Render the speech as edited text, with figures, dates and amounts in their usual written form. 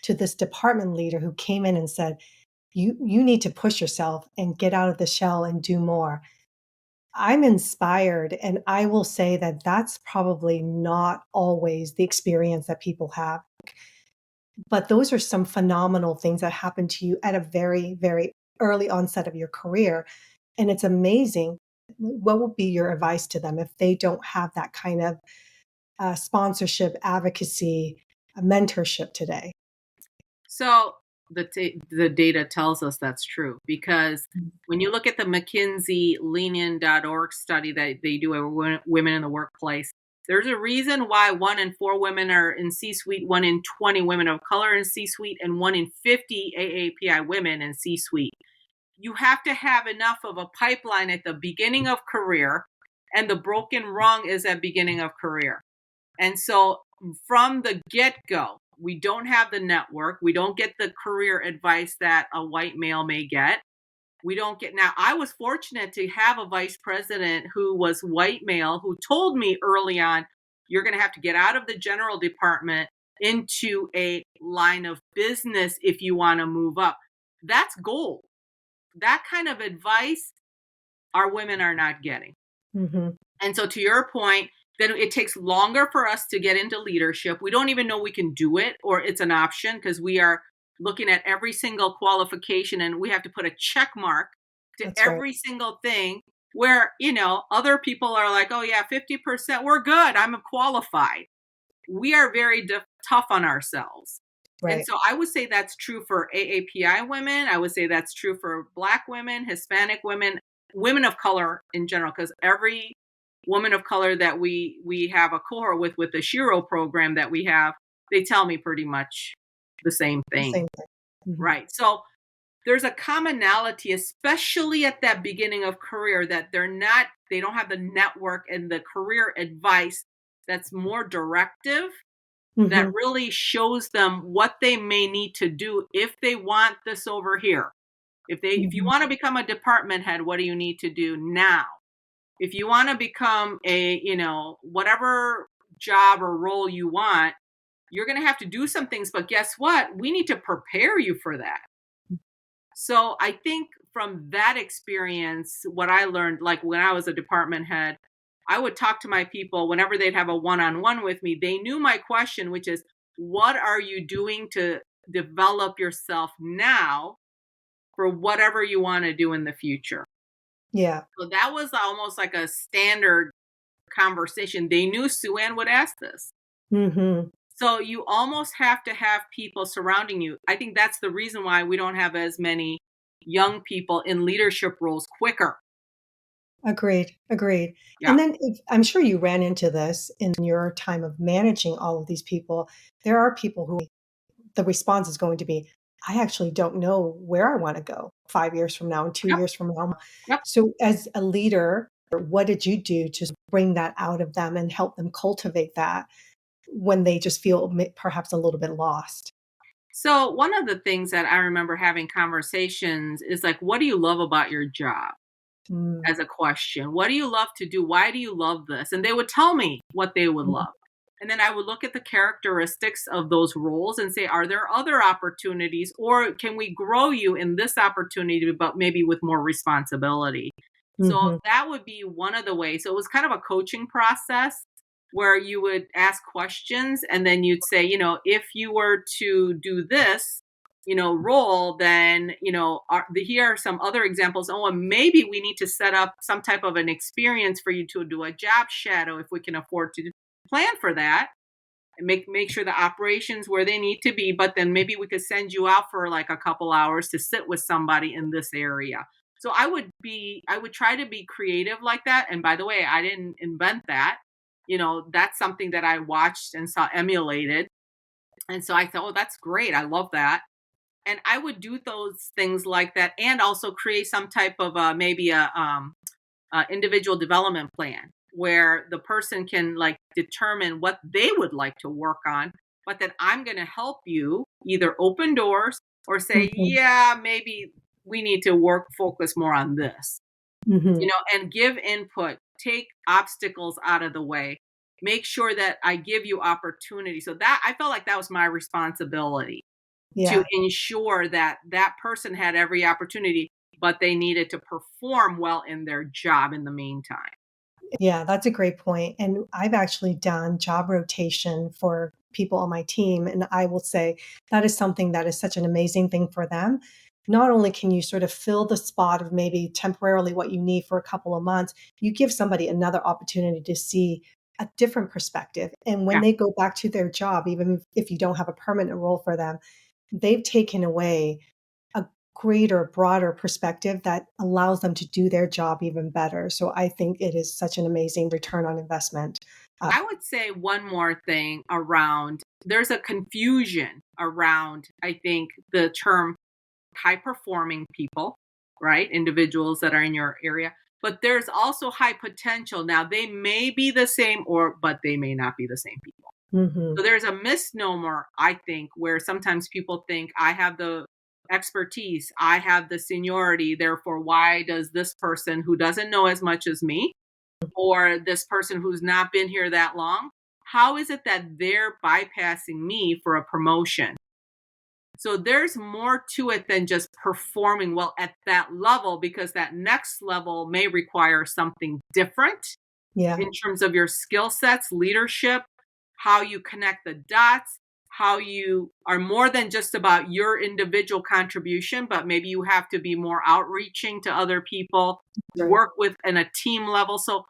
to this department leader who came in and said, you need to push yourself and get out of the shell and do more. I'm inspired, and I will say that that's probably not always the experience that people have. But those are some phenomenal things that happen to you at a very, very early onset of your career. And it's amazing. What would be your advice to them if they don't have that kind of sponsorship, advocacy, mentorship today? So the data tells us that's true, because when you look at the McKinsey leanin.org study that they do of women in the workplace, there's a reason why 1 in 4 women are in C-suite, 1 in 20 women of color in C-suite, and 1 in 50 AAPI women in C-suite. You have to have enough of a pipeline at the beginning of career, and the broken rung is at beginning of career. And so from the get-go, we don't have the network. We don't get the career advice that a white male may get. We don't get, now I was fortunate to have a vice president who was white male, who told me early on, you're going to have to get out of the general department into a line of business if you want to move up. That's gold. That kind of advice our women are not getting. Mm-hmm. And so to your point, then it takes longer for us to get into leadership. We don't even know we can do it or it's an option, because we are looking at every single qualification and we have to put a check mark to That's right. every single thing, where, other people are like, oh yeah, 50%, we're good, I'm qualified. We are very tough on ourselves. And Right. so I would say that's true for AAPI women. I would say that's true for Black women, Hispanic women, women of color in general, because every woman of color that we have a cohort with the Shiro program that we have, they tell me pretty much the same The thing. same thing. Mm-hmm. Right. So there's a commonality, especially at that beginning of career, that they don't have the network and the career advice that's more directive, that Mm-hmm. really shows them what they may need to do if they want this over here. If you Mm-hmm. want to become a department head, what do you need to do now? If you want to become a, whatever job or role you want, you're going to have to do some things, but guess what? We need to prepare you for that. So I think from that experience, what I learned, like when I was a department head, I would talk to my people whenever they'd have a one-on-one with me. They knew my question, which is, what are you doing to develop yourself now for whatever you want to do in the future? Yeah. So that was almost like a standard conversation. They knew Sue Ann would ask this. Mm-hmm. So you almost have to have people surrounding you. I think that's the reason why we don't have as many young people in leadership roles quicker. Agreed. Agreed. Yeah. And then I'm sure you ran into this in your time of managing all of these people. There are people who the response is going to be, I actually don't know where I want to go 5 years from now and two Yep. years from now. Yep. So, as a leader, what did you do to bring that out of them and help them cultivate that when they just feel perhaps a little bit lost? So one of the things that I remember having conversations is like, what do you love about your job? Mm, As a question. What do you love to do? Why do you love this? And they would tell me what they would mm, love. And then I would look at the characteristics of those roles and say, are there other opportunities, or can we grow you in this opportunity, but maybe with more responsibility? So mhm. that would be one of the ways. So it was kind of a coaching process where you would ask questions and then you'd say, if you were to do this, role, then, here are some other examples. Oh, and maybe we need to set up some type of an experience for you to do a job shadow if we can afford to plan for that, and make sure the operations where they need to be, but then maybe we could send you out for like a couple hours to sit with somebody in this area. So I would try to be creative like that. And by the way, I didn't invent that. That's something that I watched and saw emulated. And so I thought, oh, that's great. I love that. And I would do those things like that, and also create some type of maybe a individual development plan where the person can like determine what they would like to work on, but then I'm going to help you either open doors or say, Mhm, yeah, maybe we need to focus more on this, mhm. and give input, take obstacles out of the way, make sure that I give you opportunity. So that I felt like that was my responsibility. to Yeah. ensure that that person had every opportunity, but they needed to perform well in their job in the meantime. Yeah, that's a great point. And I've actually done job rotation for people on my team. And I will say that is something that is such an amazing thing for them. Not only can you sort of fill the spot of maybe temporarily what you need for a couple of months, you give somebody another opportunity to see a different perspective. And when Yeah. they go back to their job, even if you don't have a permanent role for them, they've taken away a greater, broader perspective that allows them to do their job even better. So I think it is such an amazing return on investment. Uh, I would say one more thing around there's a confusion around, I think, the term high performing people, right? Individuals that are in your area. But there's also high potential. Now they may be the same but they may not be the same people. mhm. So there's a misnomer, I think, where sometimes people think I have the expertise, I have the seniority, therefore why does this person who doesn't know as much as me or this person who's not been here that long, how is it that they're bypassing me for a promotion? So there's more to it than just performing well at that level because that next level may require something different Yeah, in terms of your skill sets, leadership, how you connect the dots, how you are more than just about your individual contribution, but maybe you have to be more outreaching to other people, right. work with in a team level. So